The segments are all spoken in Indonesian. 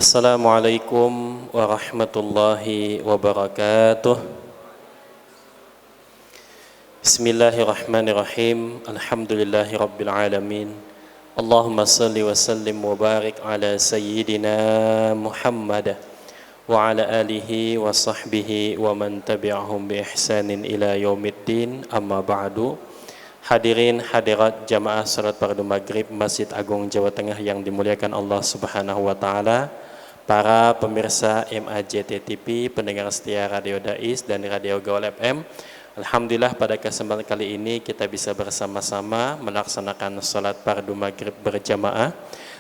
Assalamualaikum warahmatullahi wabarakatuh. Bismillahirrahmanirrahim. Alhamdulillahi rabbil alamin. Allahumma salli wa sallim wa barik ala sayyidina Muhammad wa ala alihi wa sahbihi wa man tabi'ahum bi ihsanin ila yaumiddin. Amma ba'du. Hadirin hadirat jamaah salat fardu maghrib Masjid Agung Jawa Tengah yang dimuliakan Allah Subhanahu wa taala, para pemirsa MAJT TV, pendengar setia Radio Dais dan Radio Gaul FM. Alhamdulillah pada kesempatan kali ini kita bisa bersama-sama melaksanakan salat fardu maghrib berjamaah,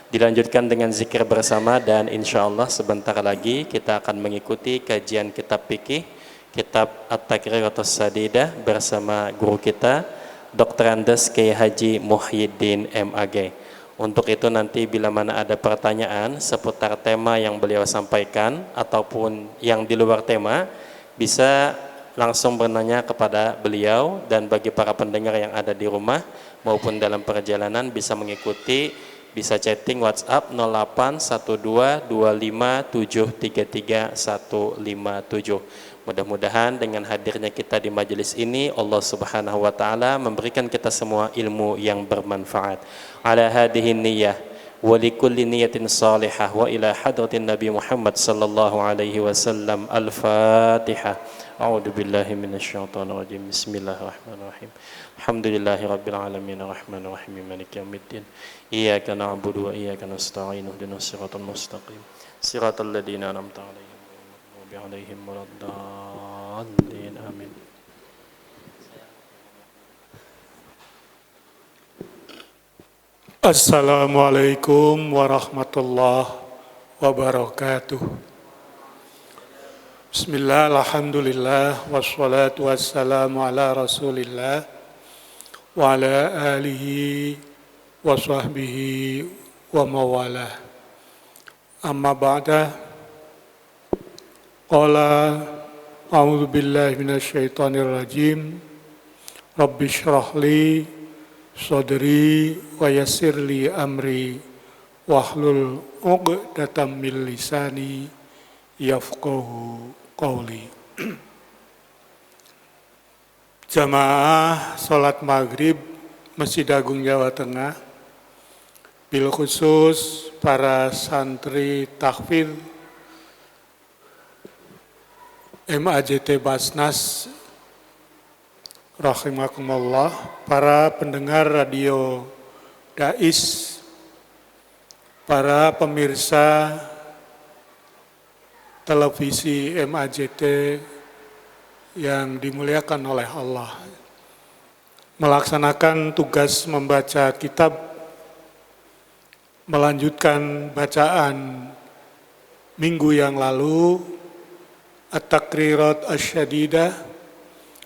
dilanjutkan dengan zikir bersama, dan insya Allah sebentar lagi kita akan mengikuti kajian kitab fikih, kitab At-Taqriratus Sadidah bersama guru kita Dr. Andes Kiai Haji Muhyiddin MAG. Untuk itu nanti bila mana ada pertanyaan seputar tema yang beliau sampaikan ataupun yang di luar tema, bisa langsung bertanya kepada beliau, dan bagi para pendengar yang ada di rumah maupun dalam perjalanan bisa mengikuti, bisa chatting WhatsApp 081225733157. Mudah-mudahan dengan hadirnya kita di majelis ini, Allah Subhanahu wa taala memberikan kita semua ilmu yang bermanfaat. Ala hadhihi niyyah wa likulli niyatin salihah wa ila hadratin Nabi Muhammad sallallahu alaihi wasallam. Al-Fatihah. A'udzu billahi minasyaitonir rajim. Bismillahirrahmanirrahim. Alhamdulillahi rabbil alamin arrahmanir rahim maliki yaumiddin. Iyyaka na'budu wa iyyaka nasta'in. Ihdinas siratal mustaqim. Siratal ladzina an'amta 'alaihim alaihim waladdallin. Amin. Assalamualaikum warahmatullahi wabarakatuh. Bismillah, alhamdulillah, wassalatu wassalamu ala rasulillah wa ala alihi wa sahbihi wa mawalah. Amma ba'da. Qala a'udzu billahi minasyaitonir rajim. Rabbi shrah li sadri wa yassir li amri wahlul 'uqdatam min lisani yafqahu qawli. Jamaah salat maghrib Masjid Agung Jawa Tengah, bil khusus para santri tahfidz MAJT Basnas rahimakumullah, para pendengar Radio Dais, para pemirsa televisi MAJT yang dimuliakan oleh Allah, melaksanakan tugas membaca kitab, melanjutkan bacaan minggu yang lalu At-Taqrirat Asyadidah.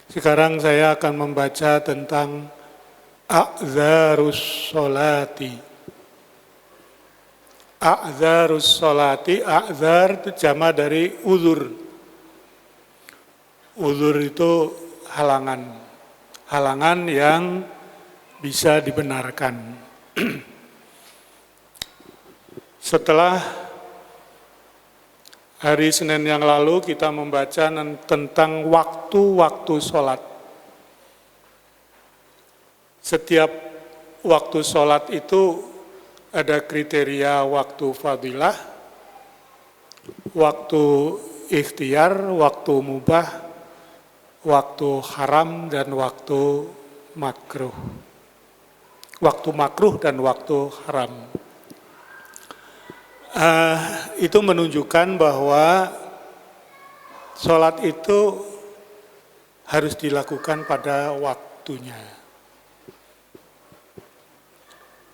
Sekarang saya akan membaca tentang A'dzarus Sholati. A'dzarus Sholati, a'dzar itu jama dari uzur. Uzur itu halangan. Halangan yang bisa dibenarkan. Setelah hari Senin yang lalu kita membaca tentang waktu-waktu sholat. Setiap waktu sholat itu ada kriteria waktu fadilah, waktu ikhtiar, waktu mubah, waktu haram, dan waktu makruh. Waktu makruh dan waktu haram. Itu menunjukkan bahwa sholat itu harus dilakukan pada waktunya.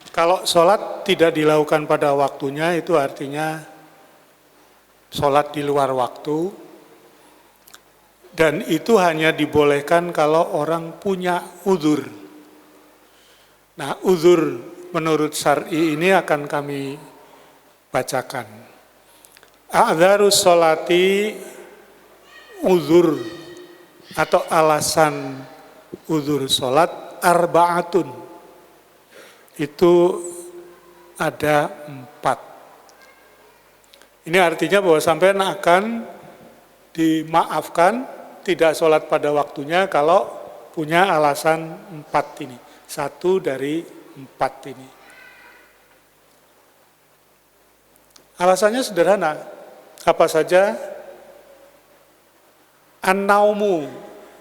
Kalau sholat tidak dilakukan pada waktunya, itu artinya sholat di luar waktu, dan itu hanya dibolehkan kalau orang punya uzur. Nah, uzur menurut syar'i ini akan kami bacakan. A'dzarus sholati, uzur atau alasan uzur sholat, arba'atun. Itu ada 4. Ini artinya bahwa sampean akan dimaafkan tidak sholat pada waktunya kalau punya alasan 4 ini. 1 dari 4 ini. Alasannya sederhana. Apa saja? An-naumu,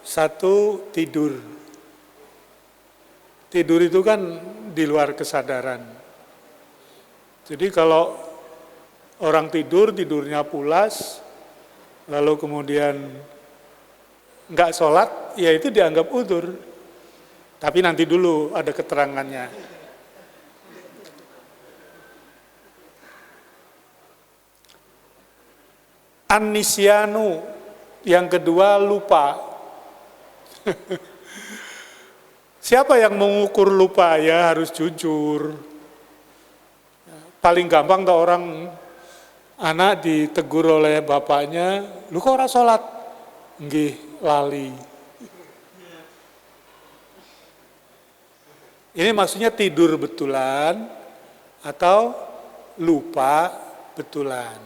1 tidur. Tidur itu kan di luar kesadaran. Jadi kalau orang tidur, tidurnya pulas, lalu kemudian nggak sholat, ya itu dianggap udzur. Tapi nanti dulu ada keterangannya. An-nisyanu, yang kedua lupa. Siapa yang mengukur lupa? Ya harus jujur. Paling gampang tuh orang anak ditegur oleh bapaknya, lu kok ora sholat? Nggih, lali. Ini maksudnya tidur betulan atau lupa betulan.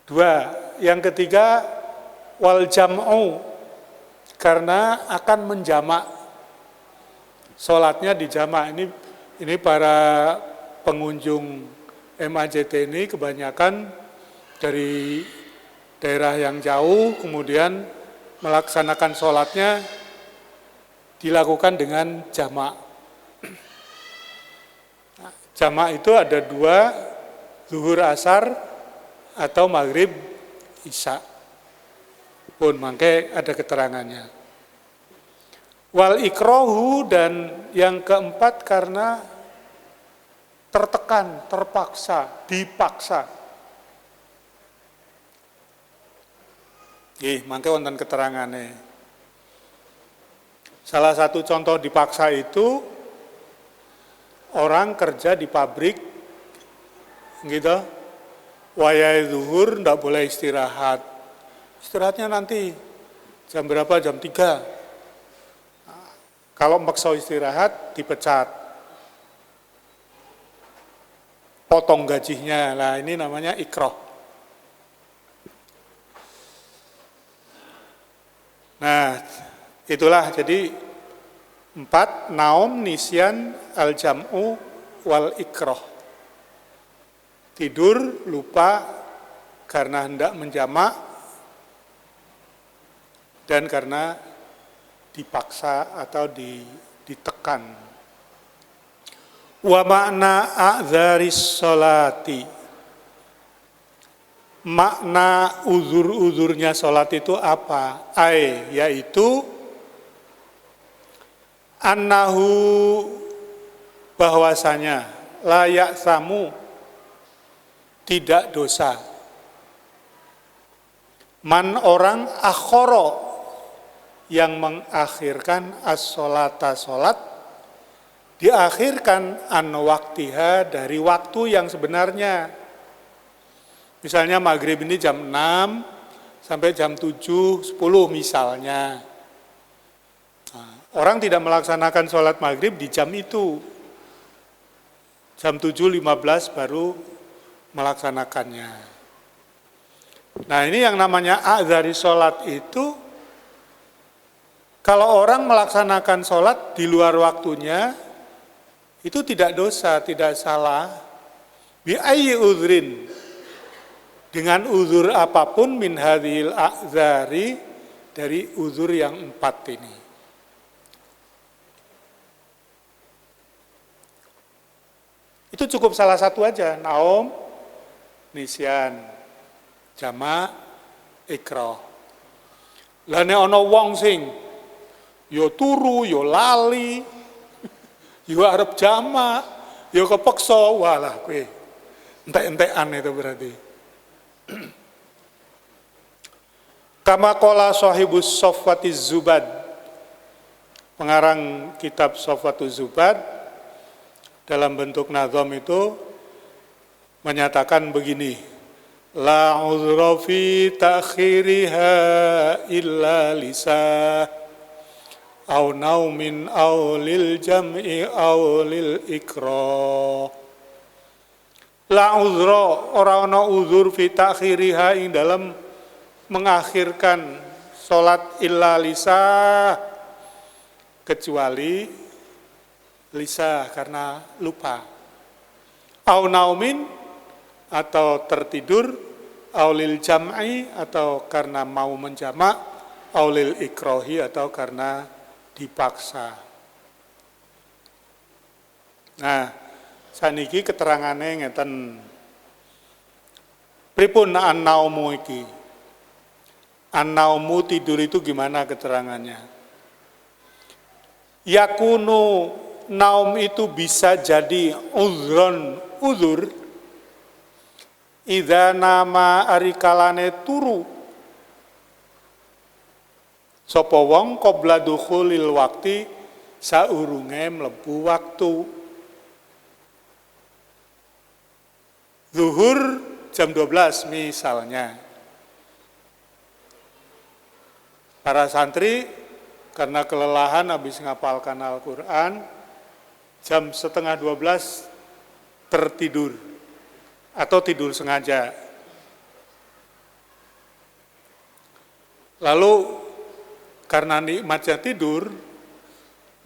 2, yang ketiga wal jam'u, karena akan menjamak. Sholatnya dijamak. Ini para pengunjung MAJT ini kebanyakan dari daerah yang jauh, kemudian melaksanakan sholatnya dilakukan dengan jamak. Jamak itu ada 2, zuhur asar atau maghrib isya. Pun mangke ada keterangannya. Wal ikrohu, dan yang keempat karena tertekan, terpaksa, dipaksa. Mangke wonten keterangannya. Salah satu contoh dipaksa itu orang kerja di pabrik, gitu. Wayai zuhur ndak boleh istirahat. Istirahatnya nanti jam berapa? Jam 3. Kalau maksa istirahat dipecat. Potong gajinya. Lah ini namanya ikroh. Nah, itulah jadi 4, naum, nisyan, al-jam'u, wal ikroh. Tidur, lupa karena hendak menjamak, dan karena dipaksa atau ditekan. Wa makna a'dzaris sholati, makna uzur-uzurnya sholat itu apa? Yaitu annahu, bahwasanya layak samu, tidak dosa. Man, orang akhoro, yang mengakhirkan as-sholata, sholat, diakhirkan an waktiha, dari waktu yang sebenarnya. Misalnya maghrib ini jam 6 sampai jam 7.10 misalnya. Nah, orang tidak melaksanakan sholat maghrib di jam itu. Jam 7.15 baru melaksanakannya. Nah, ini yang namanya a'dzari sholat itu, kalau orang melaksanakan sholat di luar waktunya, itu tidak dosa, tidak salah. Bi ayyi udhrin, dengan uzur apapun, min hadhil a'dzari, dari uzur yang 4 ini. Itu cukup salah satu aja, naum, nisyan, jamak, ikroh. Lah nek ana wong sing yo turu, yo lali, yo arep jamak, yo kepeksa, walah kowe entek-entekan itu berarti. Kama qala sahibus Sofwatiz Zubad, pengarang kitab Sofwatuz Zubad, dalam bentuk nazam itu menyatakan begini, la uzra fi ta'khiriha illa lisah au naumin au lil jam'i au lil ikrah. La uzra, ora ana uzur fi takhiriha ing dalam mengakhirkan salat illa lisa, kecuali lisa karena lupa. Au naumin, atau tertidur, au lil jam'i, atau karena mau menjamak, au lil ikrohi, atau karena dipaksa. Nah, saniki keterangane ngeten. Pripun an-naumu iki? An-naumu tidur itu gimana keterangannya? Yakunu, naum itu bisa jadi uzur idza nama arikalane turu sapa wong qabla dukhulil waqti saurunge mlebu waktu. Zuhur jam 12 misalnya. Para santri karena kelelahan habis ngapalkan Al-Qur'an, jam setengah 12 tertidur atau tidur sengaja. Lalu karena nikmatnya tidur,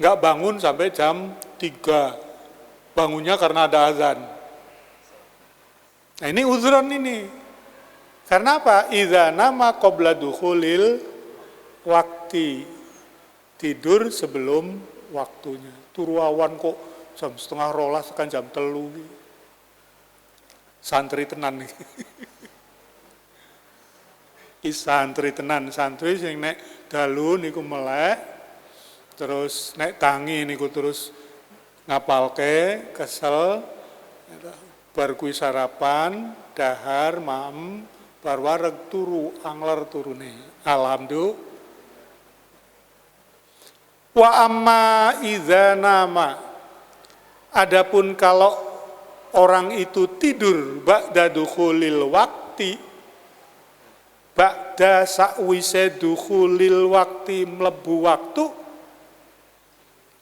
nggak bangun sampai jam 3. Bangunnya karena ada azan. Nah ini uzron ini. Karena apa? Idza nama qabla dukhulil waktu. Tidur sebelum waktunya. Turu awan kok jam setengah 12 kan jam 3. Santri tenan nih. Santri tenan, santri sing nek dalu niku melek, terus nek tangi niku terus ngapalke, kesel, bar kuwi sarapan, dahar, maem, bar wareg turu, angler turune. Alhamdulillah. Wa amma idza nama. Adapun kalau orang itu tidur ba'da dukhulil waqti, ba'da sakwise dukhulil waqti mlebu waktu,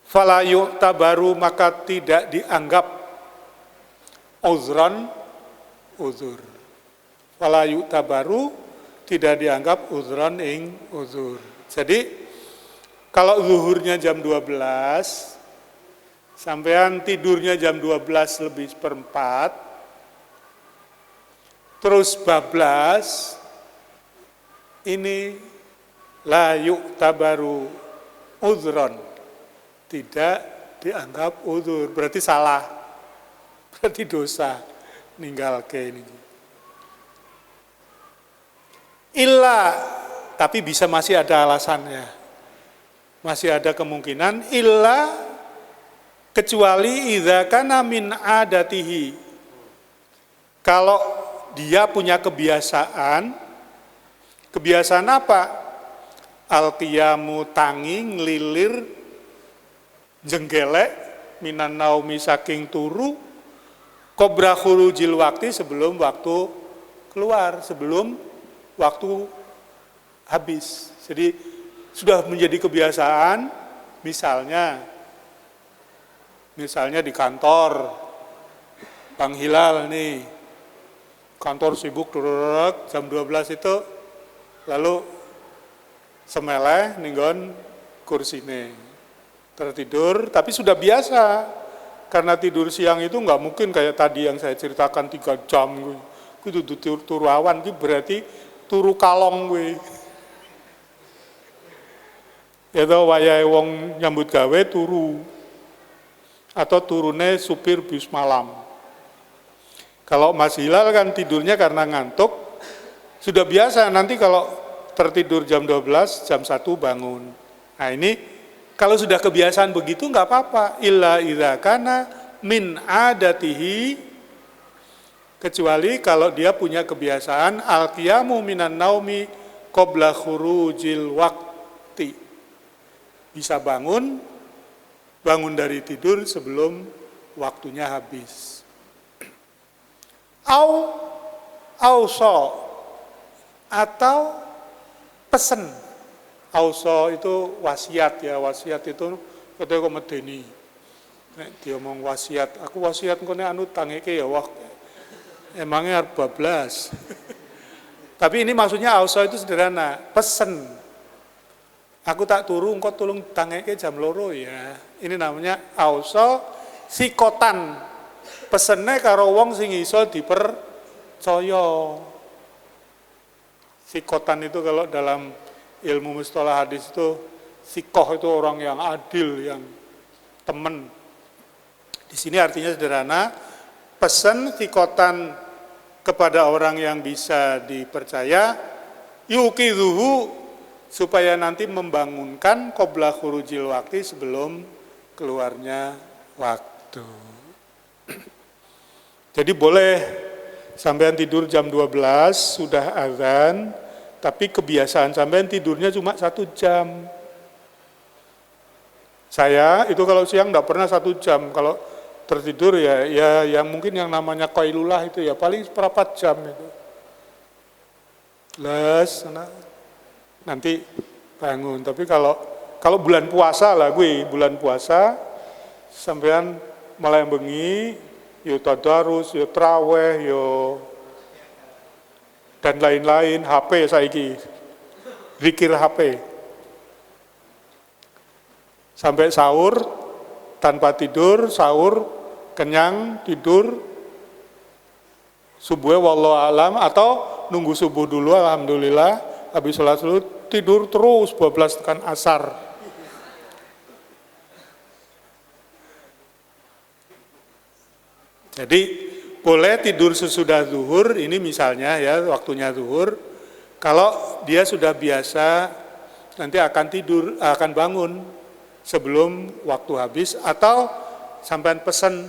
fala yu'tabaru maka tidak dianggap uzran uzur. Fala yu'tabaru tidak dianggap uzran ing uzur. Jadi kalau zuhurnya jam 12, sampean tidurnya jam 12 lebih seperempat, terus bablas, ini la yu'tabaru uzron, tidak dianggap uzur, berarti salah, berarti dosa, ninggalke ini. Illa, tapi bisa masih ada alasannya, masih ada kemungkinan, illa kecuali idza kana min adatihi. Kalau dia punya kebiasaan apa? Al-qiyamu tangi, ngelilir, jenggelek, minan naumi saking turu, qabla khurujil waqti sebelum waktu keluar, sebelum waktu habis. Jadi sudah menjadi kebiasaan, misalnya di kantor, Bang Hilal nih, kantor sibuk, jam 12 itu, lalu semeleh, ninggon kursine, tertidur, tapi sudah biasa, karena tidur siang itu nggak mungkin kayak tadi yang saya ceritakan 3 jam, itu turu awan, itu berarti turu kalong gue. Ya tau wayahe wong nyambut gawe turu, atau turune supir bis malam. Kalau Mas Hilal kan tidurnya karena ngantuk, sudah biasa nanti kalau tertidur jam 12, jam 1 bangun. Nah ini kalau sudah kebiasaan begitu nggak apa-apa. Illa idza kana min adatihi, kecuali kalau dia punya kebiasaan al-qiyamu minan naumi qabla khurujil waqti. Bisa bangun dari tidur sebelum waktunya habis. Auso atau pesen. Auso itu wasiat ya, wasiat itu katanya kok medeni. Nek dia ngomong wasiat, aku wasiat engko nek anu tangeke ya wah Emangnya 12. Tapi ini maksudnya auso itu sederhana, pesen. Aku tak turu, engkau tolong tangeke jam loro ya. Ini namanya auso sikotan. Pesene karo wong sing iso dipercaya. Sikotan itu kalau dalam ilmu mustalah hadis itu, sikoh itu orang yang adil, yang temen. Di sini artinya sederhana, pesen sikotan kepada orang yang bisa dipercaya, yuqidhuhu, supaya nanti membangunkan qabla khurujil waqti, sebelum keluarnya waktu. Jadi boleh sampean tidur jam 12 sudah azan, tapi kebiasaan sampean tidurnya cuma 1 jam. Saya itu kalau siang enggak pernah 1 jam, kalau tertidur ya yang mungkin yang namanya qailulah itu ya paling seperempat jam itu. Nanti bangun. Tapi kalau bulan puasa lah bulan puasa sampean mulai bengi, yo tadarus, yo traweh, yo dan lain-lain, HP saiki. Zikir HP. Sampai sahur tanpa tidur, sahur kenyang, tidur subuh wallahu alam, atau nunggu subuh dulu alhamdulillah, habis sholat dulu tidur terus 12 tekan asar. Jadi boleh tidur sesudah zuhur, ini misalnya ya waktunya zuhur. Kalau dia sudah biasa nanti akan tidur, akan bangun sebelum waktu habis, atau sampean pesen.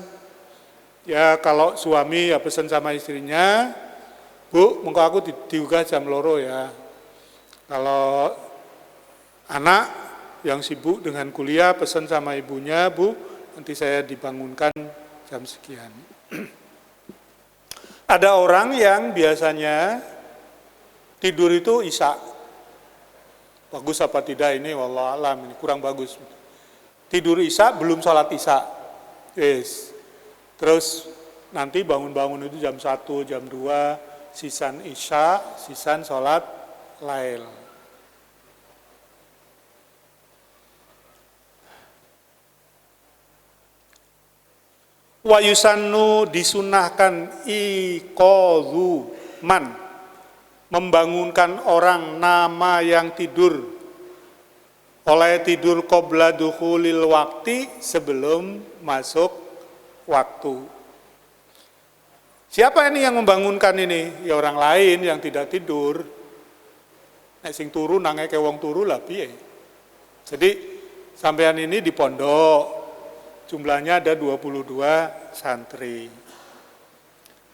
Ya kalau suami ya pesen sama istrinya, Bu, mengko aku diugah jam loro ya. Kalau anak yang sibuk dengan kuliah pesen sama ibunya, Bu, nanti saya dibangunkan jam sekian. Ada orang yang biasanya tidur itu isya. Bagus apa tidak ini wallahu alam, ini kurang bagus. Tidur isya belum sholat isya. Yes. Terus nanti bangun-bangun itu jam 1, jam 2, sisan isya, sisan sholat lail. Wa yusannu, disunahkan iqadhu man, membangunkan orang nama yang tidur oleh tidur qabla dukhulil waqti, sebelum masuk waktu. Siapa ini yang membangunkan ini? Ya orang lain yang tidak tidur. Nek sing turu nangeke wong turu lah piye. Jadi sampean ini di pondok, jumlahnya ada 22 santri.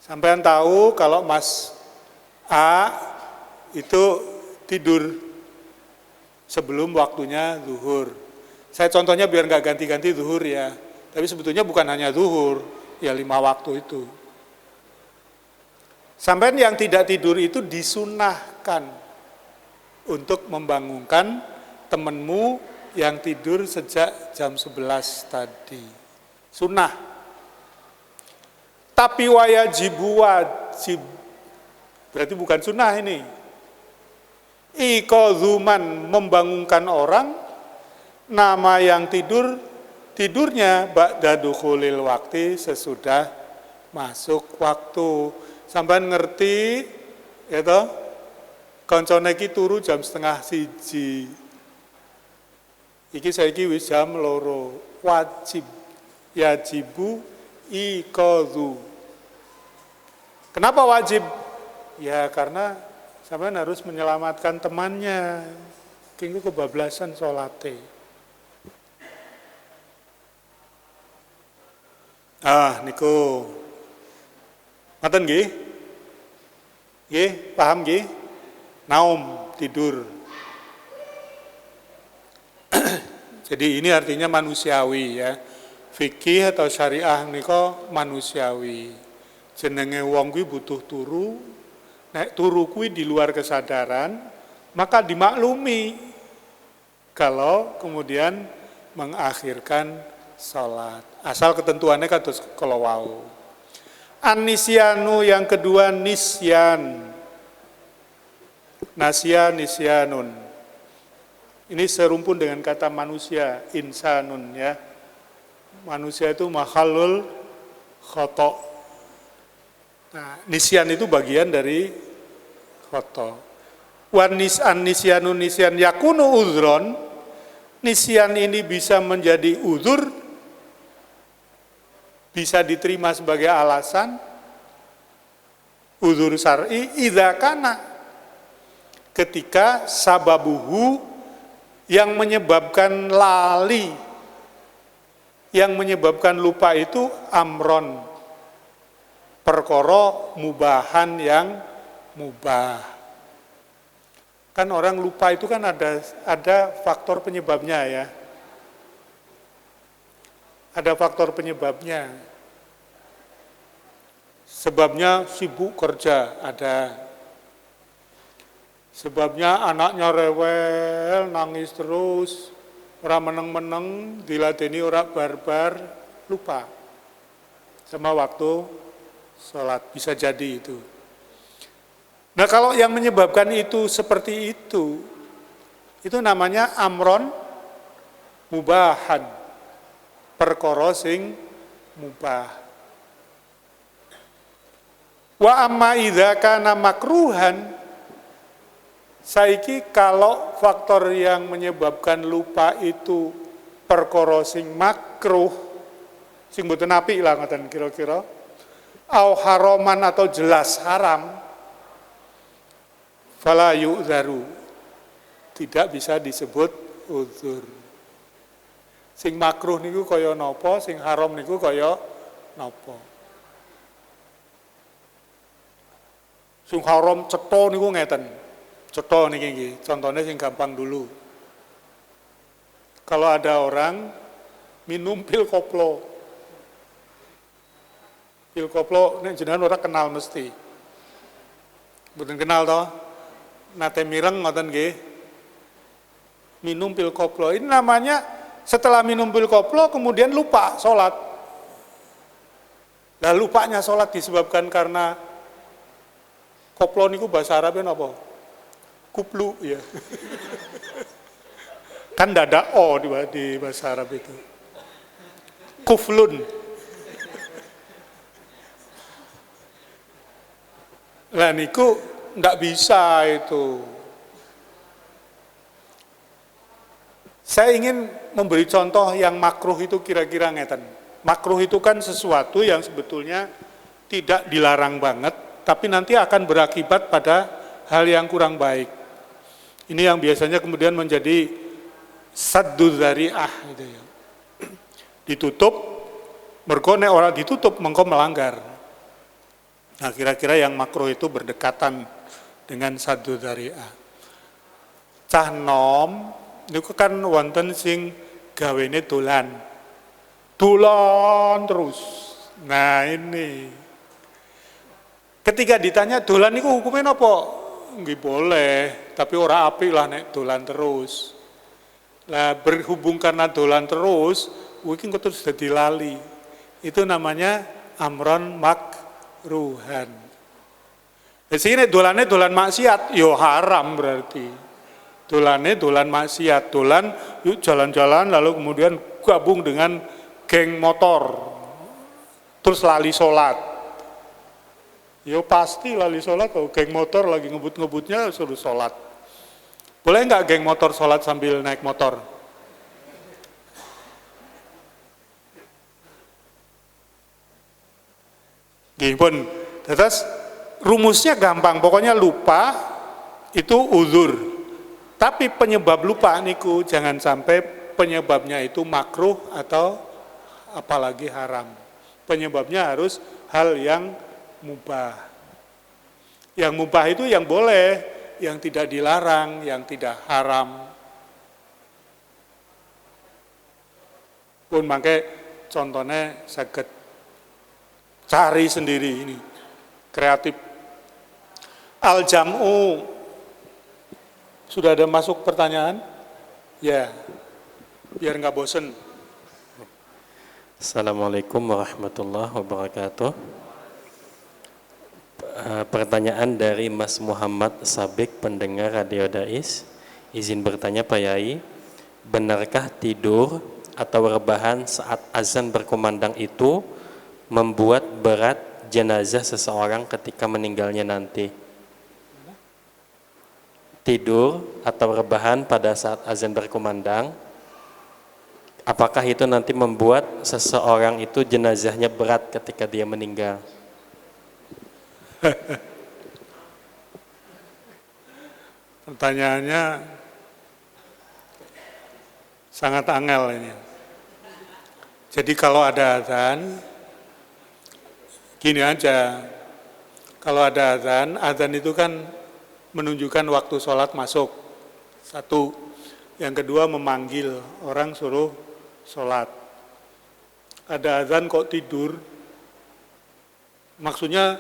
Sampean tahu kalau Mas A itu tidur sebelum waktunya zuhur. Saya contohnya biar nggak ganti-ganti zuhur ya. Tapi sebetulnya bukan hanya zuhur, ya 5 waktu itu. Sampean yang tidak tidur itu disunahkan untuk membangunkan temanmu yang tidur sejak jam 11 tadi. Sunnah. Tapi wajibu wajib. Berarti bukan sunnah ini. Iqadzuman, membangunkan orang, nama yang tidurnya ba'da dukhulil waqti, sesudah masuk waktu. Sampean ngerti ya toh? Kancane iki turu jam 12:30. Iki saiki wis jam 2. Wajib, yajibu iqadzu. Kenapa wajib? Ya karena sampean harus menyelamatkan temannya. Kengko kebablasan salate. Niku. Ngoten nggih? Nggih, paham nggih? Naum, tidur. Jadi ini artinya manusiawi ya. Fikih atau syariah nika manusiawi. Jenenge wong kuwi butuh turu. Nek turu kuwi di luar kesadaran, maka dimaklumi kalau kemudian mengakhirkan salat. Asal ketentuannya kados kala wau. An-nisyanu yang kedua nisyan. Nasya nisyanun. Ini serumpun dengan kata manusia, insanun ya. Manusia itu makhlul khoto. Nah, nisyan itu bagian dari khoto. An-nisyanun nisyan yakunu uzron. Nisyan ini bisa menjadi uzur, bisa diterima sebagai alasan, uzur syar'i idza kana, ketika sababuhu yang menyebabkan lali, yang menyebabkan lupa itu amron, perkara mubahan yang mubah. Kan orang lupa itu kan ada faktor penyebabnya ya. Ada faktor penyebabnya. Sebabnya sibuk kerja, ada. Sebabnya anaknya rewel, nangis terus, orang meneng-meneng, diladeni orang barbar, lupa. Sama waktu sholat, bisa jadi itu. Nah kalau yang menyebabkan itu seperti itu namanya amron mubahan, perkara sing mubah. Wa amma idza kana makruhan, saiki kalau faktor yang menyebabkan lupa itu perkara sing makruh, sing mboten apik lah ngoten kira-kira, au haraman atau jelas haram, fala yu'dzaru, tidak bisa disebut uzur. Sing makruh niku kaya napa, sing haram niku kaya napa. Sing haram cetha niku ngeten. Cetha niki nggih, contohnya sing gampang dulu. Kalau ada orang minum pil koplo. Pil koplo nek jenengan ora kenal mesti. Mboten kenal toh? Nate mireng ngoten nggih. Minum pil koplo. Ini namanya setelah minum pil koplo kemudian lupa sholat. Lah lupanya sholat disebabkan karena koplo niku bahasa Arabnya napa? Kuplu ya. Kan ndak ada o di bahasa Arab itu. Kuflun. Lah niku ndak bisa itu. Saya ingin memberi contoh yang makruh itu kira-kira ngeten. Makruh itu kan sesuatu yang sebetulnya tidak dilarang banget, tapi nanti akan berakibat pada hal yang kurang baik. Ini yang biasanya kemudian menjadi saddu dzari'ah gitu ya. Ditutup, mergo nek ora ditutup mengko melanggar. Nah, kira-kira yang makruh itu berdekatan dengan saddu dzari'ah. Cah nom niku kan wonten sing gawene dolan. Dolan terus. Nah, ini ketika ditanya dolan niku hukumnya napa? Nggih boleh, tapi ora apik lah nek dolan terus. Lah berhubung karena dolan terus, iki kok terus dadi lali. Itu namanya amron makruhan. Jadi nek dolane dolan maksiat, yo haram berarti. Dolane dolan maksiat, dolan yuk jalan-jalan lalu kemudian gabung dengan geng motor. Terus lali sholat. Ya pasti lali sholat, kalau geng motor lagi ngebut-ngebutnya suruh sholat. Boleh nggak geng motor sholat sambil naik motor? Gipun, terus rumusnya gampang, pokoknya lupa itu uzur. Tapi penyebab lupa niku jangan sampai penyebabnya itu makruh atau apalagi haram. Penyebabnya harus hal yang mubah. Yang mubah itu yang boleh, yang tidak dilarang, yang tidak haram. Pun mangke contohnya saged cari sendiri ini. Kreatif. Al-jam'u. Sudah ada masuk pertanyaan? Ya. Biar nggak bosen. Assalamualaikum warahmatullahi wabarakatuh. Pertanyaan dari Mas Muhammad Sabik, pendengar Radio Dais. Izin bertanya Pak Yai, benarkah tidur atau rebahan saat azan berkumandang itu membuat berat jenazah seseorang ketika meninggalnya nanti? Tidur atau rebahan pada saat azan berkumandang, apakah itu nanti membuat seseorang itu jenazahnya berat ketika dia meninggal? Pertanyaannya sangat angel ini. Jadi kalau ada azan, gini aja, kalau ada azan itu kan menunjukkan waktu sholat masuk, satu. Yang kedua memanggil orang suruh sholat. Ada azan kok tidur, maksudnya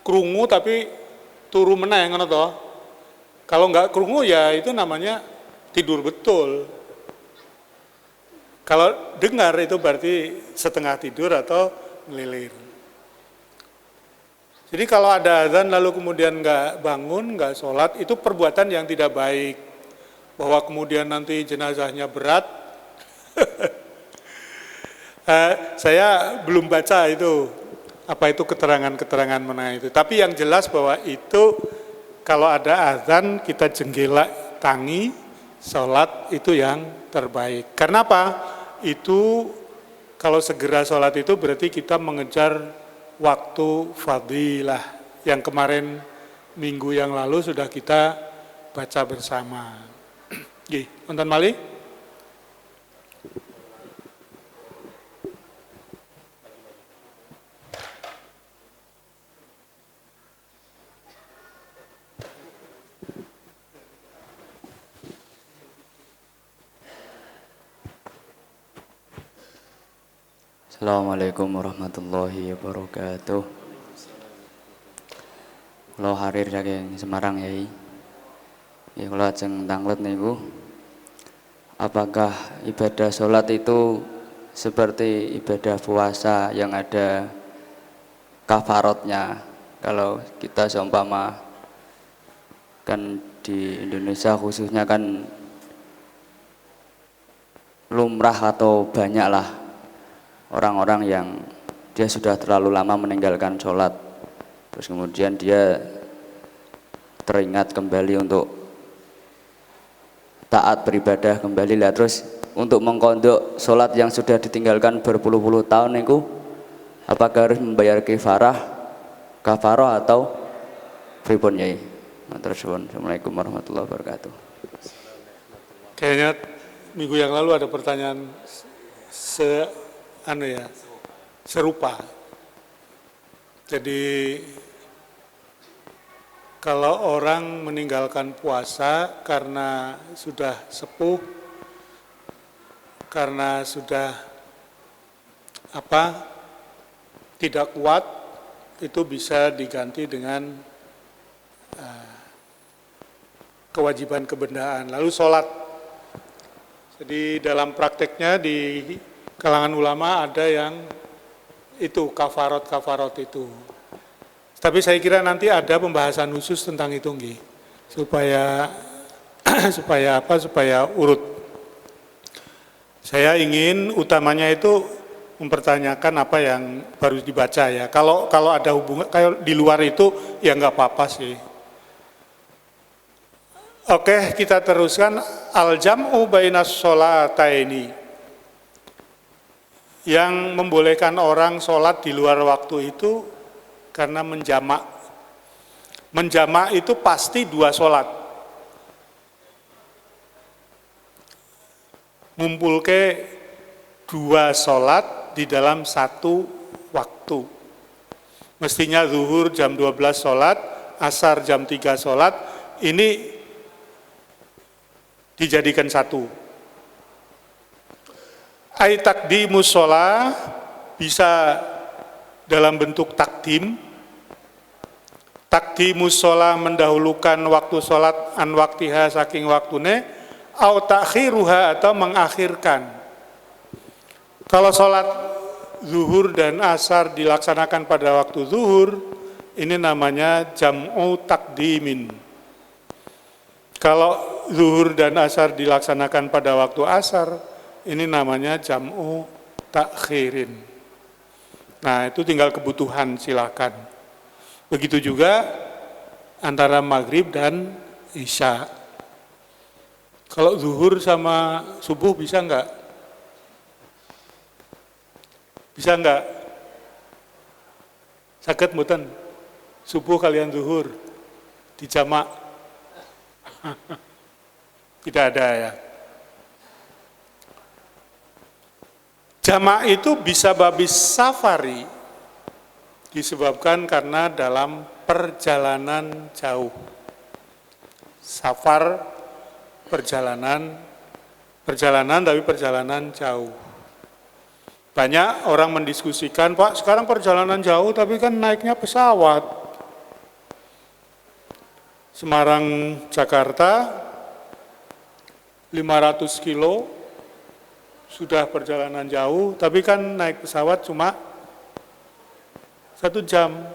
krungu tapi turu meneh ngono toh. Kalau nggak krungu ya itu namanya tidur betul. Kalau dengar itu berarti setengah tidur atau ngelilir. Jadi kalau ada azan lalu kemudian nggak bangun, nggak sholat, itu perbuatan yang tidak baik. Bahwa kemudian nanti jenazahnya berat. Saya belum baca itu, apa itu keterangan-keterangan mengenai itu. Tapi yang jelas bahwa itu kalau ada azan kita jenggelak tangi, sholat itu yang terbaik. Karena apa? Itu kalau segera sholat itu berarti kita mengejar waktu fadilah yang kemarin minggu yang lalu sudah kita baca bersama. Nggih, wonten malih? Assalamualaikum warahmatullahi wabarakatuh. Kalau harir saking Semarang Yai. Ya kalau ajeng tanglet niku, apakah ibadah sholat itu seperti ibadah puasa yang ada kafarotnya? Kalau kita seumpama kan di Indonesia khususnya kan lumrah atau banyaklah orang-orang yang dia sudah terlalu lama meninggalkan sholat, terus kemudian dia teringat kembali untuk taat beribadah kembali lah, terus untuk mengkondok sholat yang sudah ditinggalkan berpuluh-puluh tahun itu, apakah harus membayar kafarah atau pripun Yai? Assalamualaikum warahmatullahi wabarakatuh. Kayaknya minggu yang lalu ada pertanyaan serupa. Jadi kalau orang meninggalkan puasa karena sudah sepuh, karena sudah tidak kuat, itu bisa diganti dengan kewajiban kebendaan, lalu sholat. Jadi dalam prakteknya di kalangan ulama ada yang itu kafarot itu. Tapi saya kira nanti ada pembahasan khusus tentang itu nggih. Supaya supaya urut. Saya ingin utamanya itu mempertanyakan apa yang baru dibaca ya. Kalau ada hubungan kalau di luar itu ya nggak apa-apa sih. Oke, kita teruskan al-jam'u bainas sholataini. Yang membolehkan orang sholat di luar waktu itu karena menjamak. Menjamak itu pasti 2 sholat. Ngumpulke 2 sholat di dalam 1 waktu. Mestinya zuhur jam 12 sholat, asar jam 3 sholat, ini dijadikan 1. Ai takdimus sholah bisa dalam bentuk takdim. Takdimus sholah mendahulukan waktu sholat an waktiha saking waktune, au takhiruha atau mengakhirkan. Kalau sholat zuhur dan asar dilaksanakan pada waktu zuhur, ini namanya jam'u takdimin. Kalau zuhur dan asar dilaksanakan pada waktu asar, ini namanya jam'u takhirin. Nah, itu tinggal kebutuhan, silakan. Begitu juga antara maghrib dan isya. Kalau zuhur sama subuh bisa enggak? Bisa enggak? Saged mboten? Subuh kalian zuhur dijamak? Tidak ada ya. Jamak itu bisa babis safari disebabkan karena dalam perjalanan jauh. Safar perjalanan tapi perjalanan jauh. Banyak orang mendiskusikan, Pak, sekarang perjalanan jauh tapi kan naiknya pesawat. Semarang, Jakarta, 500 kilo, sudah perjalanan jauh, tapi kan naik pesawat cuma 1 jam.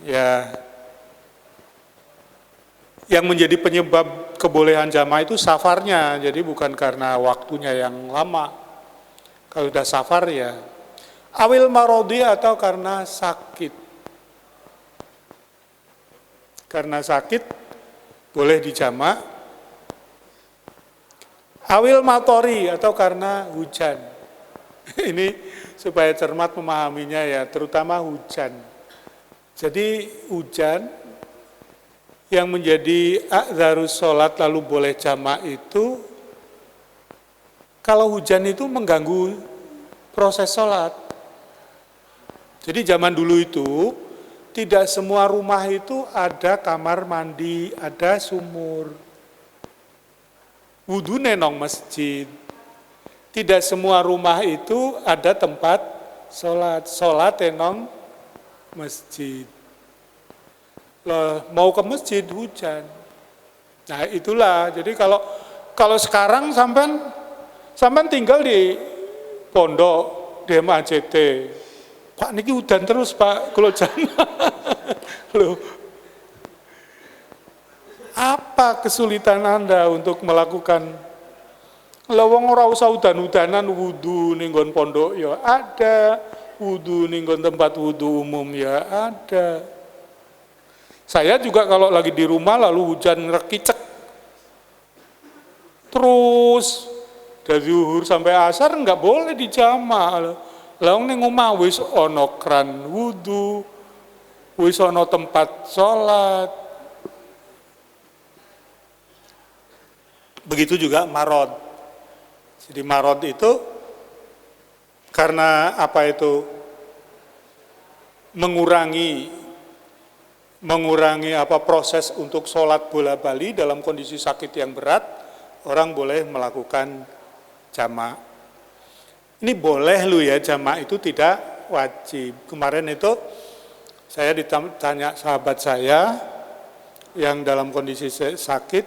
Ya, yang menjadi penyebab kebolehan jamaah itu safarnya, jadi bukan karena waktunya yang lama. Kalau sudah safar ya, awil marodi atau karena sakit. Karena sakit boleh dijamak. Awil matori atau karena hujan. Ini supaya cermat memahaminya ya, terutama hujan. Jadi hujan yang menjadi a'dzarus sholat lalu boleh jamak itu, kalau hujan itu mengganggu proses sholat. Jadi zaman dulu itu, tidak semua rumah itu ada kamar mandi, ada sumur. Wudu nenong masjid. Tidak semua rumah itu ada tempat sholat. Sholat nenong masjid. Loh, mau ke masjid hujan. Nah itulah, jadi kalau sekarang sampean tinggal di pondok, di MACT, Pak niki udan terus Pak, kalau loh, apa kesulitan Anda untuk melakukan lawang ora usah udan-udanan wudu ning nggon pondok ya ada, wudu ning nggon tempat wudu umum ya ada. Saya juga kalau lagi di rumah lalu hujan rekicek terus dari zuhur sampai asar enggak boleh dijamak. Lalu ning omah wis ana kran wudu, wis ana tempat sholat. Begitu juga marod. Jadi marod itu karena apa itu? Mengurangi apa proses untuk sholat bola-bali dalam kondisi sakit yang berat, orang boleh melakukan jamak. Ini boleh lu ya, jamak itu tidak wajib. Kemarin itu saya ditanya sahabat saya yang dalam kondisi sakit,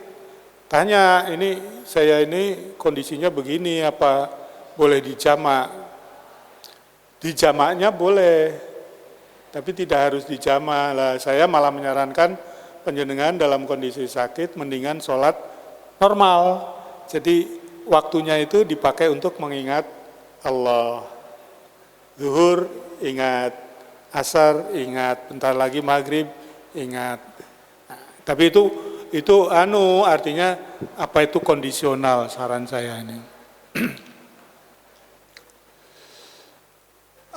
tanya ini saya ini kondisinya begini, apa boleh dijamak? Dijamaknya boleh, tapi tidak harus dijamak. Lah, saya malah menyarankan panjenengan dalam kondisi sakit mendingan sholat normal. Jadi waktunya itu dipakai untuk mengingat Allah. Zuhur ingat, asar ingat, bentar lagi maghrib ingat. Nah, tapi itu artinya apa itu kondisional, saran saya ini.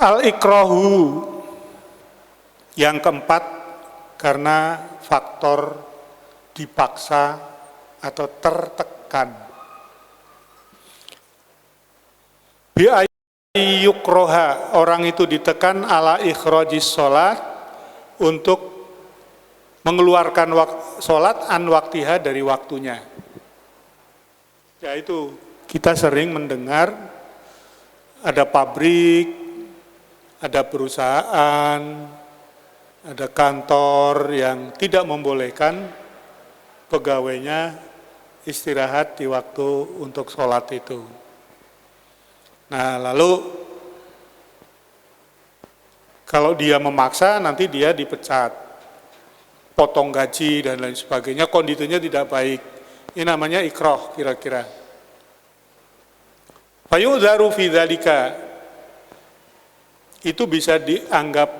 Al-ikrahu yang keempat karena faktor dipaksa atau tertekan. Bi'ayyukroha, orang itu ditekan ala ikhrajis sholat untuk mengeluarkan sholat an waktiha dari waktunya. Yaitu kita sering mendengar ada pabrik, ada perusahaan, ada kantor yang tidak membolehkan pegawainya istirahat di waktu untuk sholat itu. Nah lalu Kalau dia memaksa nanti dia dipecat, potong gaji dan lain sebagainya, kondisinya tidak baik. Ini namanya ikrah kira-kira. Fayudharu fi dzalika, itu bisa dianggap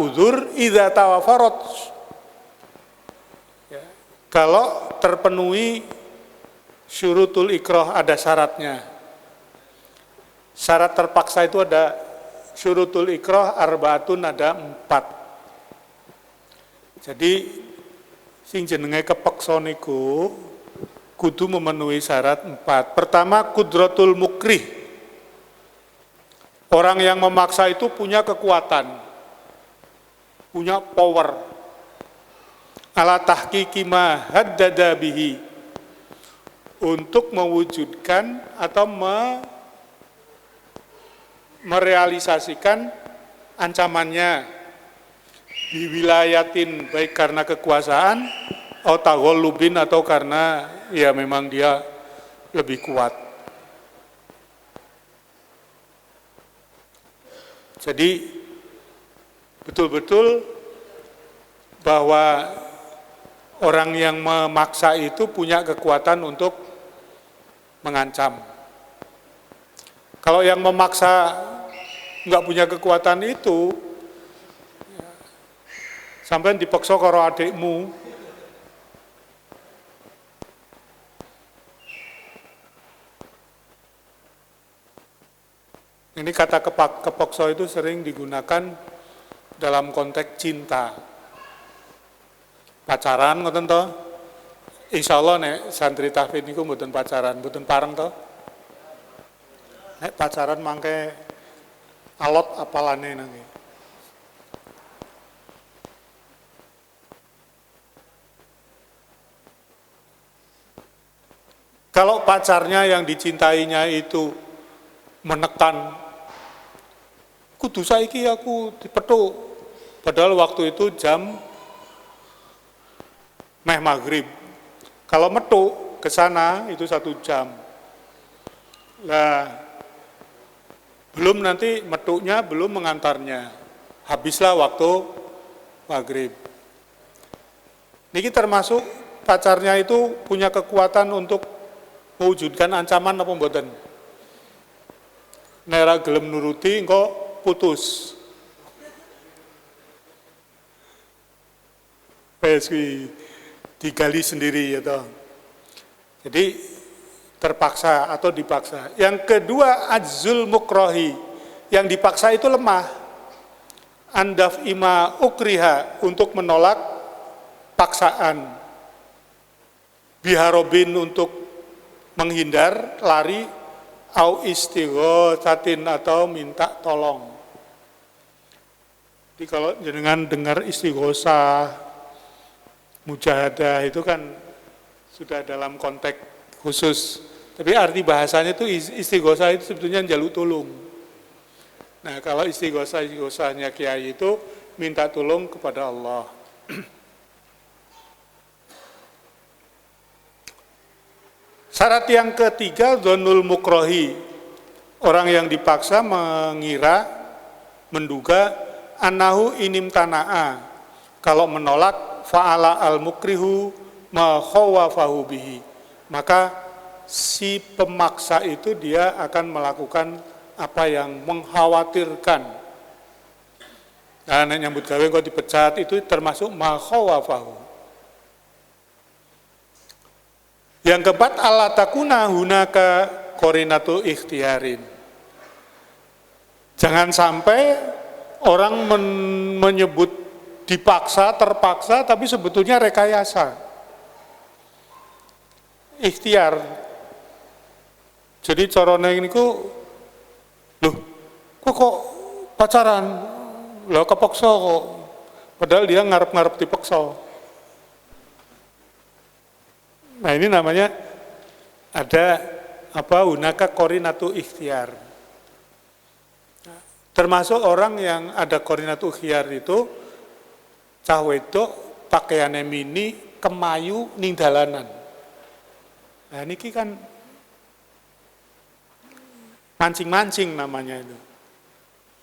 uzur idza tawafarat, ya, kalau terpenuhi syurutul ikrah, ada syaratnya. Syarat terpaksa itu ada syurutul ikrah arbaatun, ada 4. Jadi sing jenenge kepeksa niku kudu memenuhi syarat 4. Pertama, kudratul mukrih. Orang yang memaksa itu punya kekuatan, punya power. Ala tahqiqi ma haddada bihi, untuk mewujudkan atau merealisasikan ancamannya di wilayatin, baik karena kekuasaan atau taghallubin, atau karena ya memang dia lebih kuat. Jadi betul-betul bahwa orang yang memaksa itu punya kekuatan untuk mengancam. Kalau yang memaksa nggak punya kekuatan itu, sampai dipaksa karo adikmu, ini kata kepaksa itu sering digunakan dalam konteks cinta, pacaran, ngoten toh. Insya Allah nek santri tahfidz niku mboten pacaran, mboten pareng toh. Nek pacaran mangke alot apalane nanti. Kalau pacarnya yang dicintainya itu menekan, kudu saiki aku dipethuk, padahal waktu itu jam meh maghrib. Kalau metuk ke sana itu 1 jam. Lah, belum nanti metuknya, belum mengantarnya, habislah waktu maghrib. Niki termasuk pacarnya itu punya kekuatan untuk mewujudkan ancaman apa mboten? Nera gelem nuruti engko putus. Wes digali sendiri ya toh. Jadi terpaksa atau dipaksa. Yang kedua, ajzul mukrohi, yang dipaksa itu lemah. Andaf ima ukriha, untuk menolak paksaan. Biharobin, untuk menghindar, lari, au istighatsatin, atau minta tolong. Jadi kalau jenengan dengar istighosah, mujahadah, itu kan sudah dalam konteks khusus. Tapi arti bahasanya itu istighosah itu sebetulnya njaluk tulung. Nah, kalau istighosahnya kiai itu minta tolong kepada Allah. Syarat yang ketiga, dzannul mukrohi, orang yang dipaksa mengira, menduga, annahu inim tana'a, kalau menolak, fa'ala al mukrihu ma khawafahu bihi, maka si pemaksa itu dia akan melakukan apa yang mengkhawatirkan. Nah, nyambut gawe kok dipecat, itu termasuk ma khawafahu. Yang keempat, alla takuna hunaka qarinatu ikhtiarin. Jangan sampai orang menyebut dipaksa, terpaksa, tapi sebetulnya rekayasa. Ikhtiar. Jadi carane niku, loh, kok pacaran? Lah kepaksa kok. Padahal dia ngarep-ngarep dipaksa. Nah, ini namanya ada hunaka qarinatu ikhtiar. Nah, termasuk orang yang ada qarinatu ikhtiar itu cah wedok pakaiane mini kemayu ning dalanan. Nah, niki kan mancing-mancing namanya itu.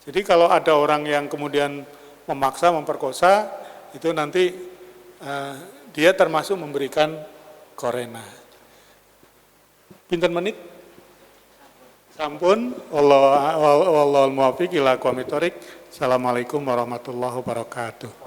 Jadi kalau ada orang yang kemudian memaksa, memperkosa, itu nanti dia termasuk memberikan korena. Pinten menit? Sampun. Wallahul muwaffiq ila aqwamit thoriq. Assalamualaikum warahmatullahi wabarakatuh.